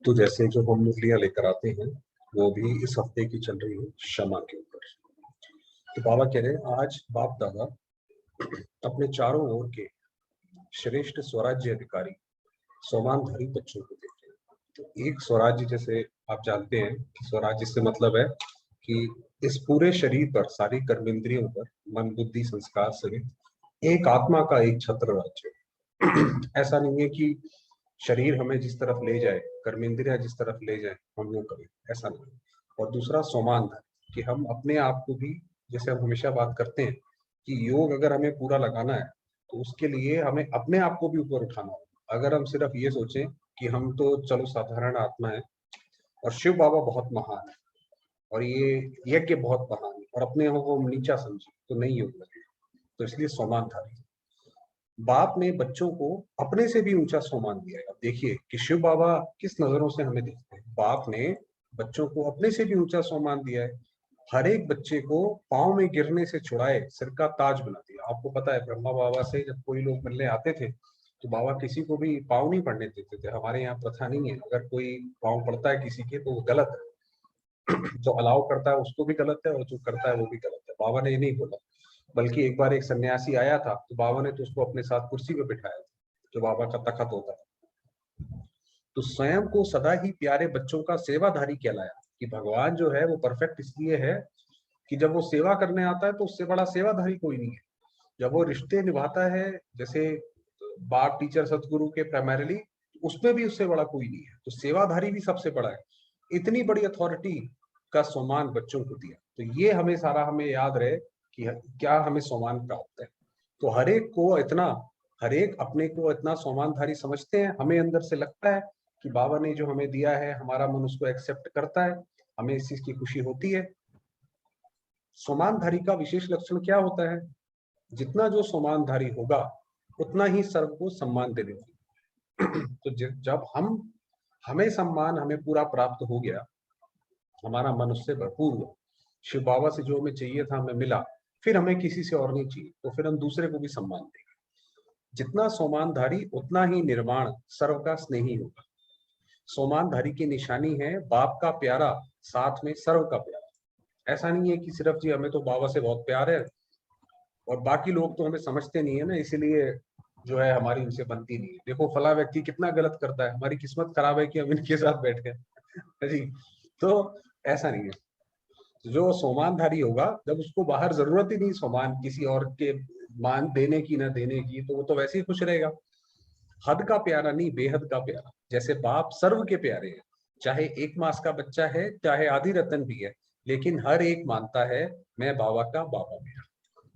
तो जैसे जो हम मुरलियां लेकर आते हैं वो भी इस हफ्ते की चल रही है क्षमा के ऊपर। तो बाबा कह रहे हैं आज बाप दादा अपने चारों ओर के श्रेष्ठ स्वराज्य अधिकारी सोमानधारी बच्चों को देख रहे हैं। तो एक स्वराज्य, जैसे आप जानते हैं कि स्वराज्य से मतलब है कि इस पूरे शरीर पर, सारी कर्मेंद्रियों पर, मन बुद्धि संस्कार सहित एक आत्मा का एक छत्र राज्य है। ऐसा नहीं है कि शरीर हमें जिस तरफ ले जाए, कर्मेंद्रिया जिस तरफ ले जाए हम वो करें, ऐसा नहीं। और दूसरा सोमान है कि हम अपने आप को भी, जैसे हम हमेशा बात करते हैं कि योग अगर हमें पूरा लगाना है तो उसके लिए हमें अपने आप को भी ऊपर उठाना होगा। अगर हम सिर्फ ये सोचें कि हम तो चलो साधारण आत्मा है और शिव बाबा बहुत महान है और ये यज्ञ बहुत महान है और अपने को हम नीचा समझे, तो नहीं योग लगेगा। तो इसलिए सोमान था। बाप ने बच्चों को अपने से भी ऊंचा सम्मान दिया है। अब देखिए कि शिव बाबा किस नजरों से हमें देखते हैं। बाप ने बच्चों को अपने से भी ऊंचा सम्मान दिया है। हर एक बच्चे को पांव में गिरने से छुड़ाए सिर का ताज बना दिया। आपको पता है ब्रह्मा बाबा से जब कोई लोग मिलने आते थे तो बाबा किसी को भी पाँव नहीं पड़ने देते थे। हमारे यहाँ प्रथा नहीं है, अगर कोई पाँव पड़ता है किसी के तो वो गलत है। जो अलाउ करता है उसको भी गलत है और जो करता है वो भी गलत है। बाबा ने ये नहीं बोला। बल्कि एक बार एक सन्यासी आया था तो बाबा ने तो उसको अपने साथ कुर्सी पे बिठाया था, जो बाबा का तखत होता है। तो स्वयं को सदा ही प्यारे बच्चों का सेवाधारी कहलाया कि भगवान जो है वो परफेक्ट इसलिए है कि जब वो सेवा करने आता है तो उससे बड़ा सेवाधारी कोई नहीं है। जब वो रिश्ते निभाता है, जैसे बाप टीचर सतगुरु के प्राइमरीली, उसमें भी उससे बड़ा कोई नहीं है। तो सेवाधारी भी सबसे बड़ा है। इतनी बड़ी अथॉरिटी का सम्मान बच्चों को दिया। तो ये हमें सारा हमें याद रहे कि क्या हमें सम्मान प्राप्त है। तो हर एक अपने को इतना सम्मानधारी समझते हैं। हमें अंदर से लगता है कि बाबा ने जो हमें दिया है हमारा मन उसको एक्सेप्ट करता है, हमें इस चीज की खुशी होती है। सम्मानधारी का विशेष लक्षण क्या होता है? जितना जो सम्मानधारी होगा उतना ही सर्व को सम्मान दे देगा। तो जब हमें सम्मान हमें पूरा प्राप्त हो गया, हमारा मन उससे भरपूर हुआ, शिव बाबा से जो हमें चाहिए था हमें मिला, फिर हमें किसी से और नहीं चाहिए, तो फिर हम दूसरे को भी सम्मान देंगे। जितना सोमानधारी उतना ही निर्वाण सर्व का स्नेही होगा। सोमानधारी की निशानी है बाप का प्यारा, साथ में सर्व का प्यारा। ऐसा नहीं है कि सिर्फ जी हमें तो बाबा से बहुत प्यार है और बाकी लोग तो हमें समझते नहीं है ना, इसीलिए जो है हमारी उनसे बनती नहीं है। देखो फला व्यक्ति कितना गलत करता है, हमारी किस्मत खराब है कि हम इनके साथ बैठ गए जी। तो ऐसा नहीं है। जो सोमानधारी होगा, जब उसको बाहर जरूरत ही नहीं सोमान किसी और के मान देने की ना देने की, तो वो तो वैसे ही खुश रहेगा। हद का प्यारा नहीं, बेहद का प्यारा। जैसे बाप सर्व के प्यारे हैं, चाहे एक मास का बच्चा है चाहे आधी रतन भी है, लेकिन हर एक मानता है मैं बाबा का बाबा मेरा।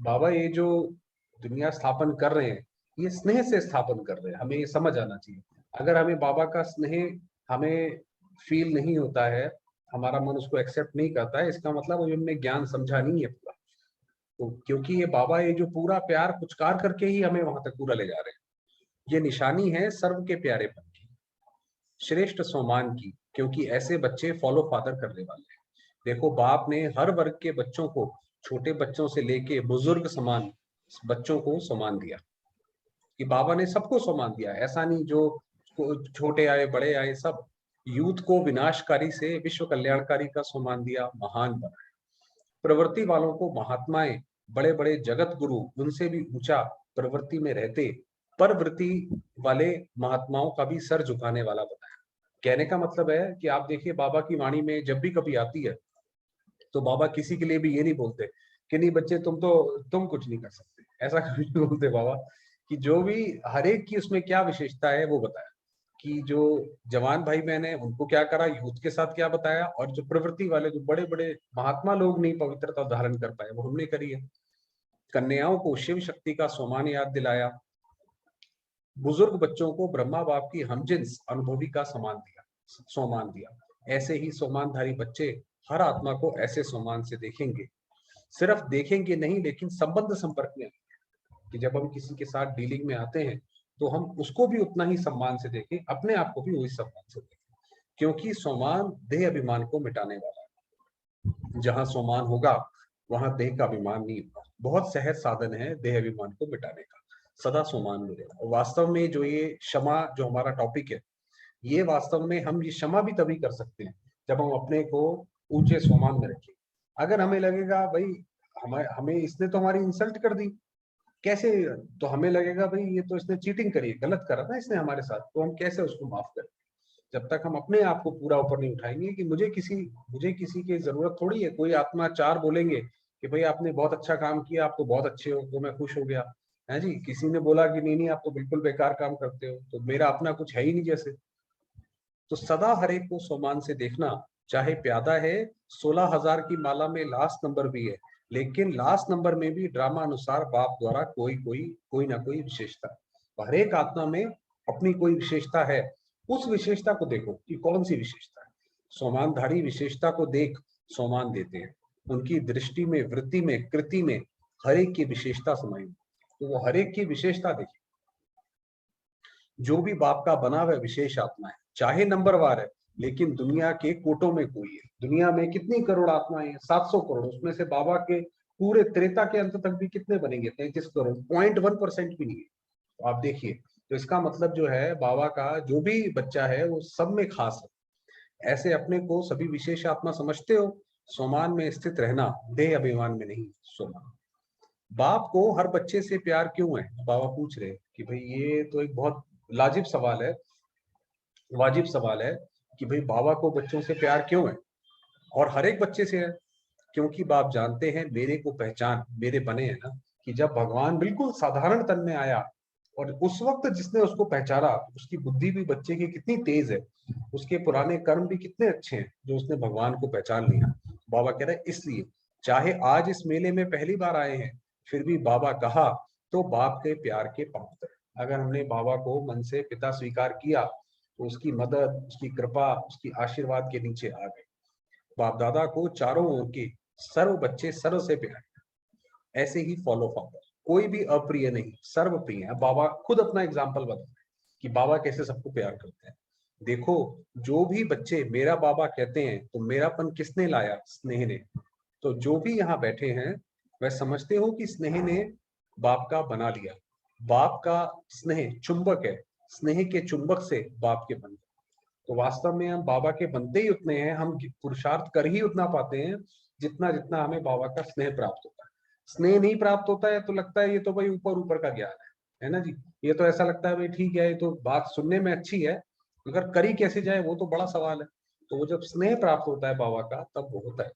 बाबा ये जो दुनिया स्थापन कर रहे हैं ये स्नेह से स्थापन कर रहे हैं, हमें ये समझ आना चाहिए। अगर हमें बाबा का स्नेह हमें फील नहीं होता है, हमारा मन उसको एक्सेप्ट नहीं करता है, इसका मतलब वो हमने ज्ञान समझा नहीं है पूरा। तो क्योंकि ये बाबा ये जो पूरा प्यार पुचकार करके ही हमें वहां तक पूरा ले जा रहे हैं। ये निशानी है सर्व के प्यारेपन की, श्रेष्ठ सम्मान की, क्योंकि ऐसे बच्चे फॉलो फादर करने वाले हैं। देखो बाप ने हर वर्ग के बच्चों को, छोटे बच्चों से लेके बुजुर्ग समान बच्चों को सम्मान दिया। कि बाबा ने सबको सम्मान दिया। ऐसा नहीं जो छोटे आए बड़े आए सब। यूथ को विनाशकारी से विश्व कल्याणकारी का सम्मान दिया, महान बनाया। प्रवृत्ति वालों को महात्माएं, बड़े बड़े जगत गुरु, उनसे भी ऊंचा प्रवृत्ति में रहते परवृत्ति वाले महात्माओं का भी सर झुकाने वाला बनाया। कहने का मतलब है कि आप देखिए बाबा की वाणी में जब भी कभी आती है तो बाबा किसी के लिए भी ये नहीं बोलते कि नहीं बच्चे तुम कुछ नहीं कर सकते, ऐसा कभी नहीं बोलते बाबा। कि जो भी हर एक की उसमें क्या विशेषता है वो बताया। कि जो जवान भाई बहन है उनको क्या करा, यूथ के साथ क्या बताया, और जो प्रवृत्ति वाले जो बड़े बड़े महात्मा लोग नहीं पवित्रता धारण कर पाए वो हमने करी है। कन्याओं को शिव शक्ति का सम्मान याद दिलाया। बुजुर्ग बच्चों को ब्रह्मा बाप की हमजिन्स अनुभवी का सम्मान दिया। ऐसे ही सम्मानधारी बच्चे हर आत्मा को ऐसे सम्मान से देखेंगे। सिर्फ देखेंगे नहीं लेकिन संबंध संपर्क में, कि जब हम किसी के साथ डीलिंग में आते हैं तो हम उसको भी उतना ही सम्मान से देखें, अपने आप को भी वही सम्मान से देखें। क्योंकि सम्मान देह अभिमान को मिटाने वाला है। जहां सम्मान होगा वहां देह का अभिमान नहीं होगा। बहुत सहज साधन है देह अभिमान को मिटाने का, सदा सम्मान मिलेगा। और वास्तव में जो ये क्षमा जो हमारा टॉपिक है, ये वास्तव में हम ये क्षमा भी तभी कर सकते हैं जब हम अपने को ऊंचे स्वमान में रखें। अगर हमें लगेगा भाई हमें हमें इसने तो हमारी इंसल्ट कर दी, कैसे, तो हमें लगेगा भाई ये तो इसने चीटिंग करी है, गलत करा ना इसने हमारे साथ, तो हम कैसे उसको माफ करें। जब तक हम अपने आप को पूरा ऊपर नहीं उठाएंगे कि मुझे किसी की जरूरत थोड़ी है, कोई आत्मा चार बोलेंगे कि भाई आपने बहुत अच्छा काम किया, आप तो बहुत अच्छे हो, तो मैं खुश हो गया है जी। किसी ने बोला कि नहीं नहीं आप तो बिल्कुल बेकार काम करते हो, तो मेरा अपना कुछ है ही नहीं जैसे। तो सदा हर एक को सम्मान से देखना, चाहे प्यादा है 16,000 की माला में लास्ट नंबर भी है, लेकिन लास्ट नंबर में भी ड्रामा अनुसार बाप द्वारा कोई ना कोई विशेषता, हर एक आत्मा में अपनी कोई विशेषता है। उस विशेषता को देखो कि कौन सी विशेषता है। सोमानधारी विशेषता को देख सोमान देते हैं, उनकी दृष्टि में, वृत्ति में, कृति में हर एक की विशेषता समाई, तो वो हर एक की विशेषता देखिए। जो भी बाप का बना हुआ विशेष आत्मा है, चाहे नंबरवार है, लेकिन दुनिया के कोटों में कोई है। दुनिया में कितनी करोड़ आत्माएं हैं? 700 करोड़। उसमें से बाबा के पूरे त्रेता के अंत तक भी कितने बनेंगे? 33 करोड़। 0.1% भी नहीं है। तो आप देखिए, तो इसका मतलब जो है बाबा का जो भी बच्चा है वो सब में खास है। ऐसे अपने को सभी विशेष आत्मा समझते हो, सोमान में स्थित रहना, देह अभिमान में नहीं। सोमान। बाप को हर बच्चे से प्यार क्यों है? बाबा पूछ रहे कि भाई ये तो एक बहुत लाजिब सवाल है, वाजिब सवाल है कि भाई बाबा को बच्चों से प्यार क्यों है? और हर एक बच्चे से है, क्योंकि बाप जानते हैं मेरे को पहचान, मेरे बने हैं ना, कि जब भगवान बिल्कुल साधारण तन में आया और उस वक्त जिसने उसको पहचाना, उसकी बुद्धि भी बच्चे की कितनी तेज है, उसके पुराने कर्म भी कितने अच्छे हैं जो उसने भगवान को पहचान लिया। बाबा कह रहे इसलिए चाहे आज इस मेले में पहली बार आए हैं, फिर भी बाबा कहा तो बाप के प्यार के पात्र। अगर हमने बाबा को मन से पिता स्वीकार किया तो उसकी मदद, उसकी कृपा, उसकी आशीर्वाद के नीचे आ गए। बाप दादा को चारों ओर के सर्व बच्चे सर्व से प्यार, ऐसे ही फॉलो फादर, कोई भी अप्रिय नहीं, सर्व प्रिय है। बाबा खुद अपना एग्जाम्पल बताते हैं कि बाबा कैसे सबको प्यार करते हैं। देखो, जो भी बच्चे मेरा बाबा कहते हैं तो मेरापन किसने लाया? स्नेह ने। तो जो भी यहाँ बैठे हैं वह समझते हो कि स्नेह ने बाप का बना लिया। बाप का स्नेह चुंबक है, स्नेह के चुंबक से बाप के बन। तो वास्तव में हम बाबा के बनते ही उतने हैं, हम पुरुषार्थ कर ही उतना पाते हैं जितना जितना हमें बाबा का स्नेह प्राप्त होता है। स्नेह नहीं प्राप्त होता है तो लगता है ये तो भाई ऊपर ऊपर का ज्ञान है ना जी। ये तो ऐसा लगता है भाई ठीक है, ये तो बात सुनने में अच्छी है, मगर करी कैसे जाए वो तो बड़ा सवाल है। तो वो जब स्नेह प्राप्त होता है बाबा का, तब वो होता है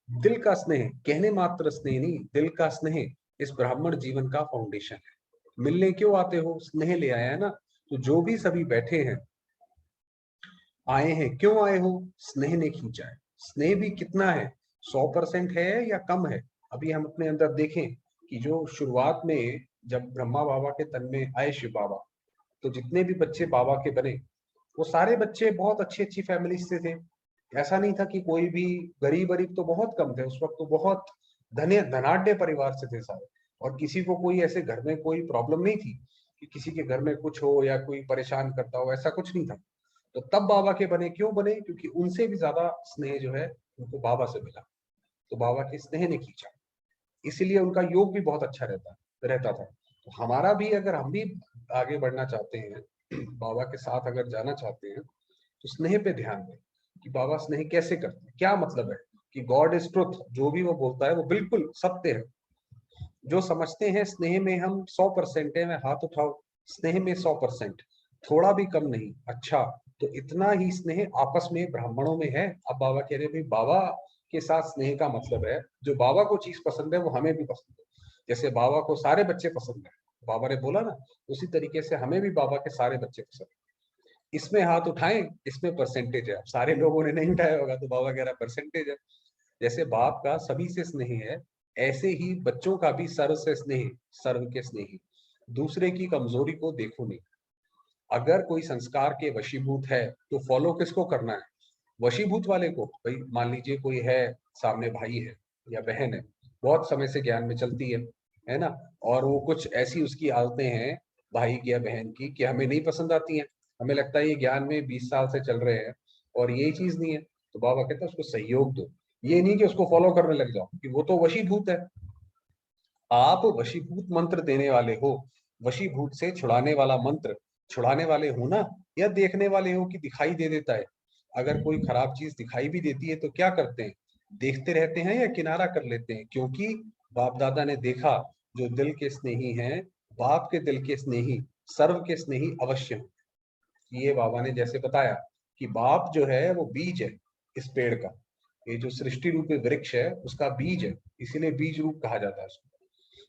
दिल का स्नेह। कहने मात्र स्नेह नहीं, दिल का स्नेह इस ब्राह्मण जीवन का फाउंडेशन है। मिलने क्यों आते हो? स्नेह ले आया है ना। तो जो भी सभी बैठे हैं, आए हैं, क्यों आए हो? स्नेह ने खींचा है। स्नेह भी कितना है? 100% है या कम है? अभी हम अपने अंदर देखें कि जो शुरुआत में जब ब्रह्मा बाबा के तन में आए शिव बाबा, तो जितने भी बच्चे बाबा के बने वो सारे बच्चे बहुत अच्छी अच्छी फैमिली से थे। ऐसा नहीं था कि कोई भी गरीब गरीब, तो बहुत कम थे उस वक्त, तो बहुत धनाढ्य परिवार से थे सारे। और किसी को कोई ऐसे घर में कोई प्रॉब्लम नहीं थी कि किसी के घर में कुछ हो या कोई परेशान करता हो, ऐसा कुछ नहीं था। तो तब बाबा के बने, क्यों बने? क्योंकि उनसे भी ज्यादा स्नेह जो है उनको बाबा से मिला, तो बाबा के स्नेह ने खींचा, इसीलिए उनका योग भी बहुत अच्छा रहता था। तो हमारा भी, अगर हम भी आगे बढ़ना चाहते हैं, बाबा के साथ अगर जाना चाहते हैं, तो स्नेह पे ध्यान दें कि बाबा स्नेह कैसे करते हैं। क्या मतलब है कि गॉड इज ट्रुथ, जो भी वो बोलता है वो बिल्कुल सत्य है। जो समझते हैं स्नेह में हम 100% है, मैं हाथ उठाओ। स्नेह में 100%, थोड़ा भी कम नहीं। अच्छा, तो इतना ही स्नेह आपस में ब्राह्मणों में है। अब बाबा कह रहे भाई बाबा के साथ स्नेह का मतलब है जो बाबा को चीज पसंद है वो हमें भी पसंद है। जैसे बाबा को सारे बच्चे पसंद है, बाबा ने बोला ना, उसी तरीके से हमें भी बाबा के सारे बच्चे पसंद है। इसमें हाथ उठाएं, इसमें परसेंटेज है। अब सारे लोगों ने नहीं उठाया होगा तो बाबा कह रहा परसेंटेज है। जैसे बाप का सभी से स्नेह है, ऐसे ही बच्चों का भी सर्व से स्नेह, सर्व के स्नेही। दूसरे की कमजोरी को देखो नहीं। अगर कोई संस्कार के वशीभूत है तो फॉलो किसको करना है? वशीभूत वाले को। भाई मान लीजिए कोई है, सामने भाई है या बहन है, बहुत समय से ज्ञान में चलती है ना, और वो कुछ ऐसी उसकी आदतें हैं भाई की या बहन की कि हमें नहीं पसंद आती हैं। हमें लगता है ये ज्ञान में 20 साल से चल रहे हैं और यही चीज नहीं है, तो बाबा कहते हैं उसको सहयोग दो। ये नहीं कि उसको फॉलो करने लग जाओ, कि वो तो वशीभूत है। आप वशीभूत मंत्र देने वाले हो, वशीभूत से छुड़ाने वाला मंत्र छुड़ाने वाले हो ना, या देखने वाले हो कि दिखाई दे देता है? अगर कोई खराब चीज दिखाई भी देती है तो क्या करते हैं? देखते रहते हैं या किनारा कर लेते हैं? क्योंकि बाप दादा ने देखा, जो दिल के स्नेही हैं, बाप के दिल के स्नेही सर्व के स्नेही अवश्य हैं। ये बाबा ने जैसे बताया कि बाप जो है वो बीज है इस पेड़ का, ये जो सृष्टि रूपी वृक्ष है उसका बीज है, इसीलिए बीज रूप कहा जाता है उसको।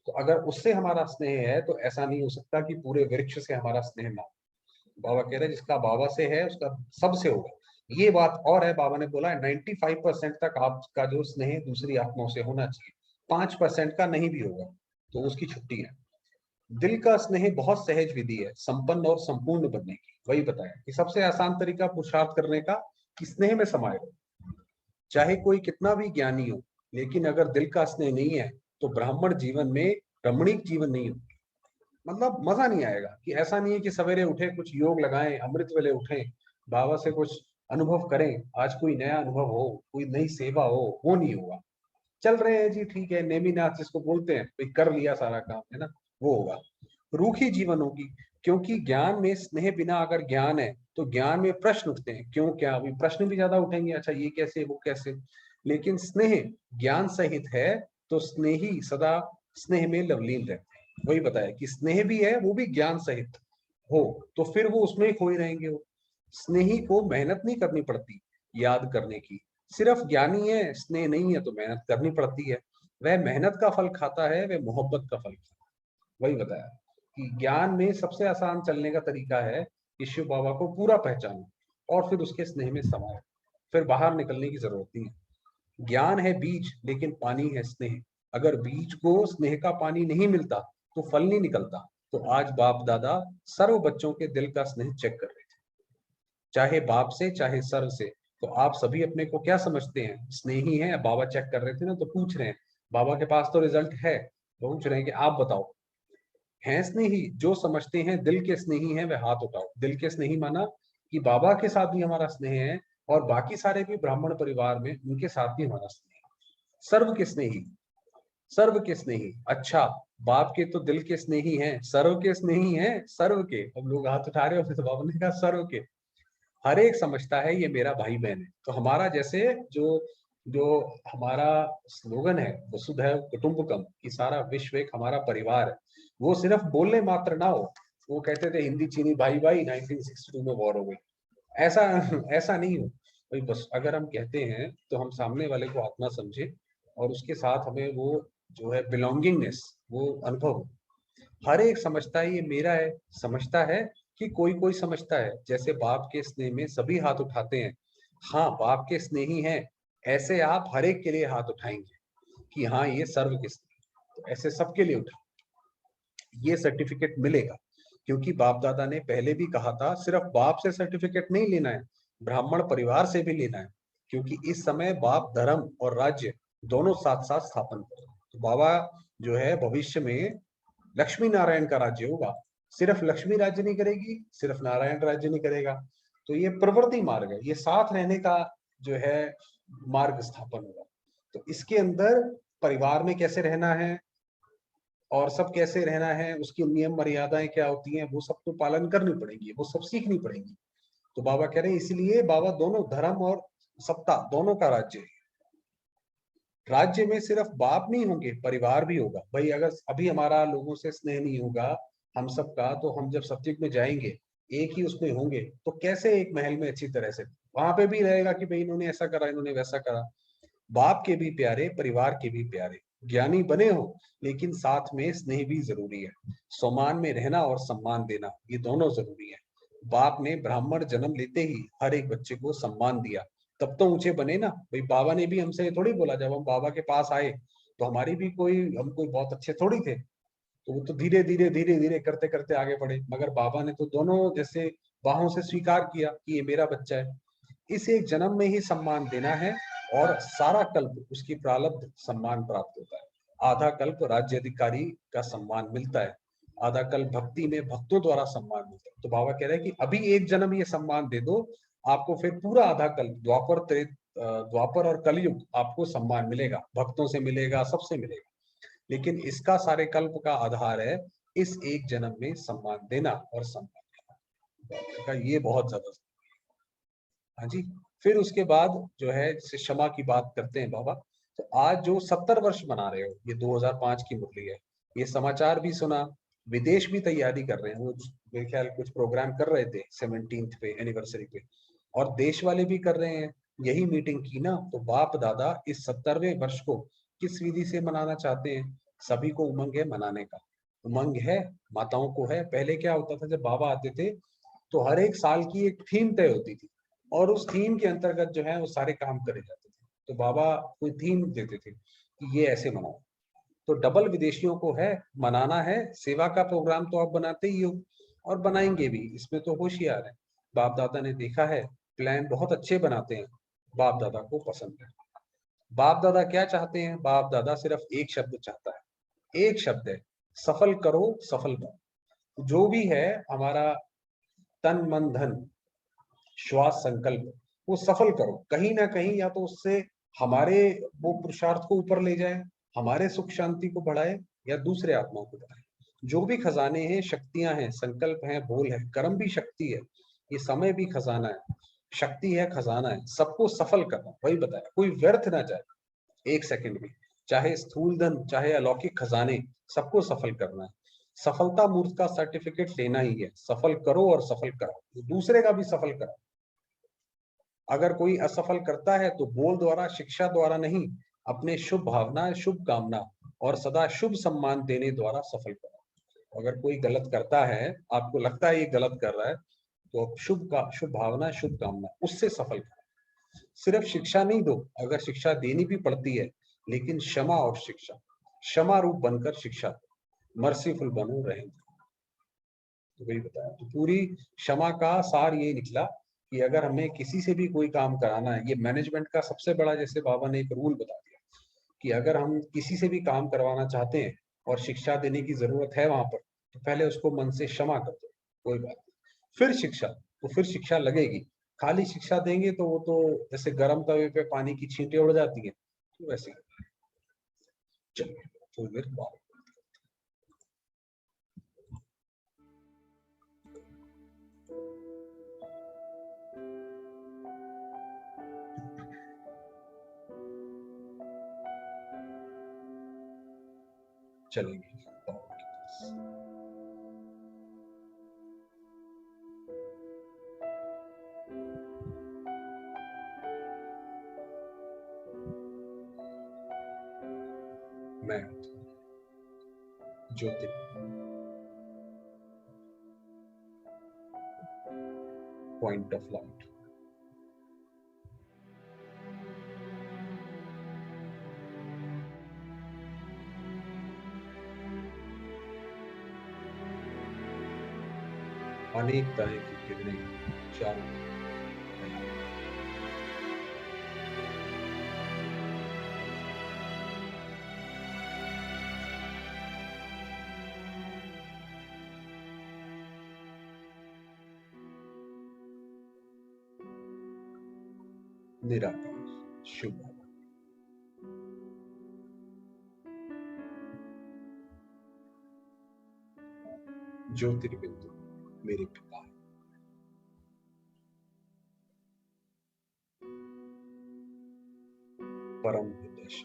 तो अगर उससे हमारा स्नेह है तो ऐसा नहीं हो सकता कि पूरे वृक्ष से हमारा स्नेह ना हो। बाबा कह रहे हैं जिसका बाबा से है उसका सबसे होगा। ये बात और है, बाबा ने बोला है 95% तक आपका जो स्नेह दूसरी आत्माओं से होना चाहिए, 5% का नहीं भी होगा तो उसकी छुट्टी है। दिल का स्नेह बहुत सहज विधि है संपन्न और संपूर्ण बनने की। वही बताया कि सबसे आसान तरीका पुरुषार्थ करने का कि स्नेह में समाये रहो। चाहे कोई कितना भी ज्ञानी हो, लेकिन अगर दिल का स्नेह नहीं है तो ब्राह्मण जीवन में रमणीक जीवन नहीं हो, मतलब मजा नहीं आएगा। कि ऐसा नहीं है कि सवेरे उठे कुछ योग लगाएं, अमृत वेले उठें, बाबा से कुछ अनुभव करें, आज कोई नया अनुभव हो, कोई नई सेवा हो, वो नहीं होगा। चल रहे हैं जी, ठीक है, नेमीनाथ जिसको बोलते हैं, भाई कर लिया सारा काम, है ना, वो होगा। रूखी जीवन होगी, क्योंकि ज्ञान में स्नेह बिना अगर ज्ञान है तो ज्ञान में प्रश्न उठते हैं, क्यों क्या, अभी प्रश्न भी ज्यादा उठेंगे, अच्छा ये कैसे वो कैसे। लेकिन स्नेह ज्ञान सहित है तो स्नेही सदा स्नेह में लवलीन रहते हैं। वही बताया कि स्नेह भी है वो भी ज्ञान सहित हो तो फिर वो उसमें ही खोए रहेंगे। वो स्नेही को मेहनत नहीं करनी पड़ती याद करने की, सिर्फ ज्ञानी है स्नेह नहीं है तो मेहनत करनी पड़ती है। वह मेहनत का फल खाता है, वह मोहब्बत का फल खाता है। वही बताया कि ज्ञान में सबसे आसान चलने का तरीका है कि शिव बाबा को पूरा पहचानो और फिर उसके स्नेह में समाओ, फिर बाहर निकलने की जरूरत नहीं है। ज्ञान है बीज लेकिन पानी है स्नेह। अगर बीज को स्नेह का पानी नहीं मिलता तो फल नहीं निकलता। तो आज बाप दादा सर्व बच्चों के दिल का स्नेह चेक कर रहे थे, चाहे बाप से चाहे सर से। तो आप सभी अपने को क्या समझते हैं, स्नेही हैं? बाबा चेक कर रहे थे ना, तो पूछ रहे हैं, बाबा के पास तो रिजल्ट है, पूछ रहे हैं कि आप बताओ, हैं स्नेही? जो समझते हैं दिल के स्नेही हैं वह हाथ उठाओ। दिल के स्नेही माना कि बाबा के साथ भी हमारा स्नेह है और बाकी सारे भी ब्राह्मण परिवार में उनके साथ भी हमारा स्नेह है। सर्व के स्नेही, सर्व के स्नेही। अच्छा, बाप के तो दिल के स्नेही हैं, सर्व के स्नेही हैं, सर्व के। अब लोग हाथ उठा रहे होते तो बाबा ने कहा सर्व के। हर एक समझता है ये मेरा भाई बहन है। तो हमारा जैसे जो जो हमारा स्लोगन है वसुधैव कुटुंबकम, कि सारा विश्व एक हमारा परिवार है, वो सिर्फ बोलने मात्र ना हो। वो कहते थे हिंदी चीनी भाई भाई, 1962 में वॉर हो गई, ऐसा ऐसा नहीं हो भाई। बस अगर हम कहते हैं तो हम सामने वाले को आत्मा समझे और उसके साथ हमें वो जो है बिलोंगिंगनेस वो अनुभव हो। हर एक समझता है ये मेरा है, समझता है कि कोई कोई समझता है। जैसे बाप के स्नेह में सभी हाथ उठाते हैं, हाँ बाप के स्नेही हैं, ऐसे आप हर एक के लिए हाथ उठाएंगे कि हाँ ये सर्व के स्नेही, तो ऐसे सबके लिए उठा, ये सर्टिफिकेट मिलेगा। क्योंकि बाप दादा ने पहले भी कहा था सिर्फ बाप से सर्टिफिकेट नहीं लेना है, ब्राह्मण परिवार से भी लेना है। क्योंकि इस समय बाप धर्म और राज्य दोनों साथ साथ स्थापन कर रहे हैं। तो बाबा जो है भविष्य में लक्ष्मी नारायण का राज्य होगा। सिर्फ लक्ष्मी राज्य नहीं करेगी, सिर्फ नारायण राज्य नहीं करेगा। तो ये प्रवृत्ति मार्ग है, ये साथ रहने का जो है मार्ग स्थापन होगा। तो इसके अंदर परिवार में कैसे रहना है और सब कैसे रहना है, उसकी नियम मर्यादाएं क्या होती हैं, वो सब तो पालन करनी पड़ेगी, वो सब सीखनी पड़ेगी। तो बाबा कह रहे हैं इसीलिए बाबा दोनों धर्म और सत्ता दोनों का राज्य है। राज्य में सिर्फ बाप नहीं होंगे, परिवार भी होगा। भाई अगर अभी हमारा लोगों से स्नेह नहीं होगा हम सबका, तो हम जब सत्युग में जाएंगे एक ही उसमें होंगे तो कैसे एक महल में अच्छी तरह से वहां पे भी रहेगा कि भाई इन्होंने ऐसा करा इन्होंने वैसा करा। बाप के भी प्यारे, परिवार के भी प्यारे, ज्ञानी बने हो लेकिन साथ में स्नेह भी जरूरी है। सम्मान में रहना और सम्मान देना ये दोनों जरूरी है। बाप ने ब्राह्मण जन्म लेते ही हर एक बच्चे को सम्मान दिया, तब तो ऊंचे बने ना। भाई बाबा ने भी हमसे थोड़ी बोला, जब हम बाबा के पास आए तो हमारी भी कोई, हम कोई बहुत अच्छे थोड़ी थे। तो वो तो धीरे धीरे धीरे धीरे करते करते आगे बढ़े, मगर बाबा ने तो दोनों जैसे बाहों से स्वीकार किया कि ये मेरा बच्चा है। इस एक जन्म में ही सम्मान देना है और सारा कल्प उसकी प्रारब्ध सम्मान प्राप्त होता है। आधा कल्प राज्य अधिकारी का सम्मान मिलता है, आधा कल्प भक्ति में भक्तों द्वारा सम्मान मिलता है। तो बाबा कह रहे हैं कि अभी एक जन्म ये सम्मान दे दो, आपको फिर पूरा आधा कल्प द्वापर और कलयुग आपको सम्मान मिलेगा, भक्तों से मिलेगा, सबसे मिलेगा। लेकिन इसका सारे कल्प का आधार है इस एक जन्म में सम्मान देना और सम्मान। कहा ये बहुत ज्यादा। हाँ जी। फिर उसके बाद जो है, जैसे क्षमा की बात करते हैं बाबा, तो आज जो 70 वर्ष मना रहे हो, ये 2005 की मुरली है। ये समाचार भी सुना, विदेश भी तैयारी कर रहे हैं वो, मेरे ख्याल कुछ प्रोग्राम कर रहे थे 17th पे, एनिवर्सरी पे, और देश वाले भी कर रहे हैं। यही मीटिंग की ना, तो बाप दादा इस 70वें वर्ष को किस विधि से मनाना चाहते हैं? सभी को उमंग है मनाने का, उमंग है, माताओं को है। पहले क्या होता था, जब बाबा आते थे तो हर एक साल की एक थीम तय होती थी, और उस थीम के अंतर्गत जो है वो सारे काम करे जाते थे। तो बाबा कोई थीम देते थे कि ये ऐसे मनाओ। तो डबल विदेशियों को है मनाना है, सेवा का प्रोग्राम तो आप बनाते ही हो और बनाएंगे भी, इसमें तो होशियार है। बाप दादा ने देखा है, प्लान बहुत अच्छे बनाते हैं, बाप दादा को पसंद है। बाप दादा क्या चाहते हैं? बाप दादा सिर्फ एक शब्द चाहता है, एक शब्द है, सफल करो सफल बनो। जो भी है हमारा, तन मन धन श्वास संकल्प, वो सफल करो कहीं ना कहीं, या तो उससे हमारे वो पुरुषार्थ को ऊपर ले जाए, हमारे सुख शांति को बढ़ाए, या दूसरे आत्माओं को बढ़ाए। जो भी खजाने हैं, शक्तियां हैं, संकल्प है, बोल है, कर्म भी शक्ति है, ये समय भी खजाना है, शक्ति है, खजाना है, सबको सफल करना, वही बताया, कोई व्यर्थ ना जाए एक सेकंड भी, चाहे स्थूल धन चाहे अलौकिक खजाने, सबको सफल करना है। सफलता मूर्त का सर्टिफिकेट लेना ही है, सफल करो और सफल कराओ, दूसरे का भी सफल कराओ। अगर कोई असफल करता है तो बोल द्वारा, शिक्षा द्वारा नहीं, अपने शुभ भावना, शुभ कामना और सदा शुभ सम्मान देने द्वारा सफल करो। अगर कोई गलत करता है, आपको लगता है ये गलत कर रहा है, तो शुभ भावना, शुभ कामना, उससे सफल करो। सिर्फ शिक्षा नहीं दो, अगर शिक्षा देनी भी पड़ती है, लेकिन क्षमा और शिक्षा, क्षमा रूप बनकर शिक्षा दो, मर्सीफुल बनो, रहें। तो वही बताया, तो पूरी क्षमा का सार ये निकला कि अगर हमें किसी से भी कोई काम कराना है, ये मैनेजमेंट का सबसे बड़ा, जैसे बाबा ने एक रूल बता दिया कि अगर हम किसी से भी काम करवाना चाहते हैं और शिक्षा देने की जरूरत है वहां पर, तो पहले उसको मन से क्षमा कर दो, कोई बात नहीं, फिर शिक्षा, तो फिर शिक्षा लगेगी। खाली शिक्षा देंगे तो वो तो जैसे गर्म तवे पे पानी की छींटे उड़ जाती है, तो वैसे ही। चलिए, तो फिर बात चलेंगे। मैं ज्योति, पॉइंट ऑफ लाइट, अनेक तरह की किरणें चारों निराकार शुभ। ज्योतिर्बिंदु मेरे पिता, परम हितैषी,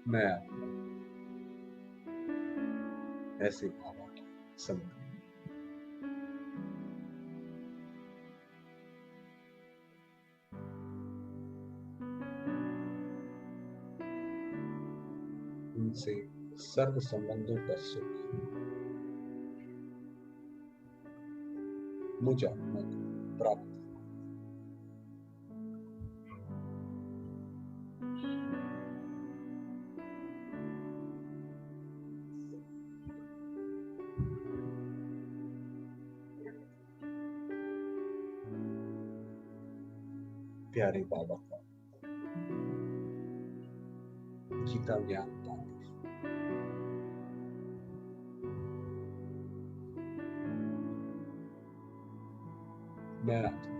मैं ऐसे बाबा की संत, उनसे सर्व संबंधों का सुख मुझे आत्मा को प्राप्त। प्यारे बाबा का गीता ज्ञान पाने, मैं आत्मा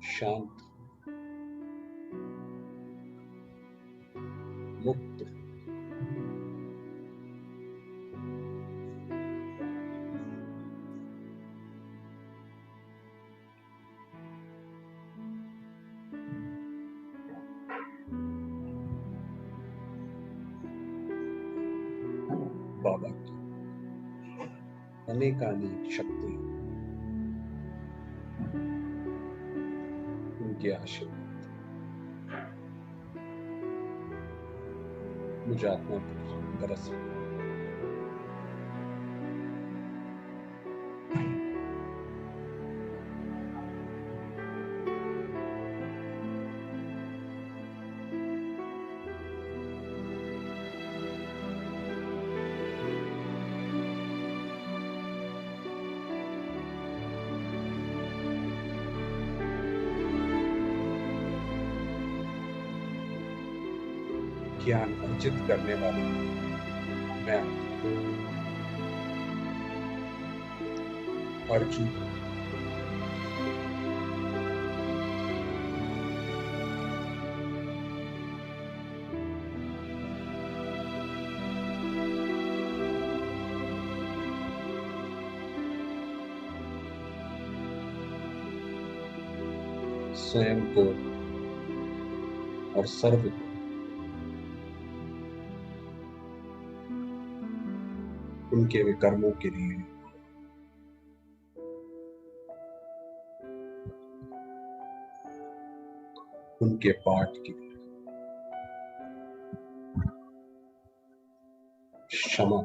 शांत, मुक्त, बाबा की अनेकानेक शक्ति, उनके आशीर्वाद मुझे आत्मा पर बरस रहे। ज्ञान अर्जित करने वाले मैं अर्जुन स्वयं को और सर्व को उनके विकर्मों के लिए उनके पाठ के लिए क्षमा,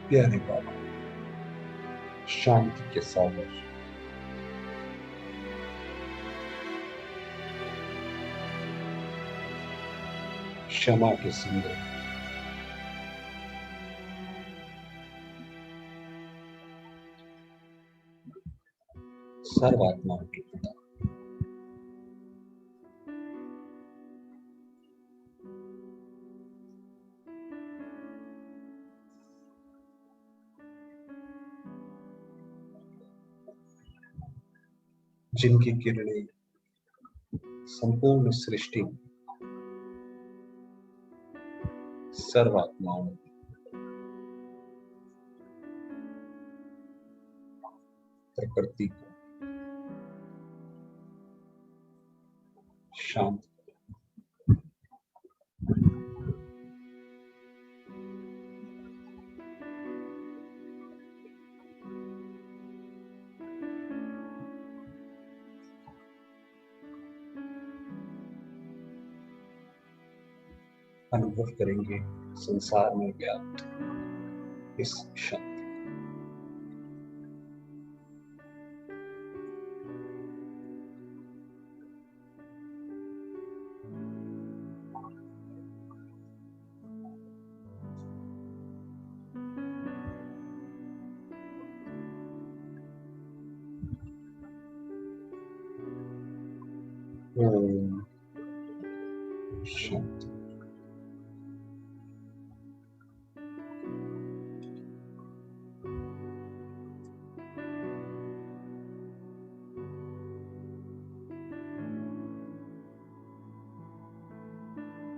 प्यारे बाबा शांति के सागर, क्षमा के सुंदर, सर्वात्माओं के पिता, जिनकी किरणें संपूर्ण सृष्टि सर्वात्माओं, प्रकृति को शांत, अनुभव करेंगे संसार में व्याप्त इस शांति। ओम शांति।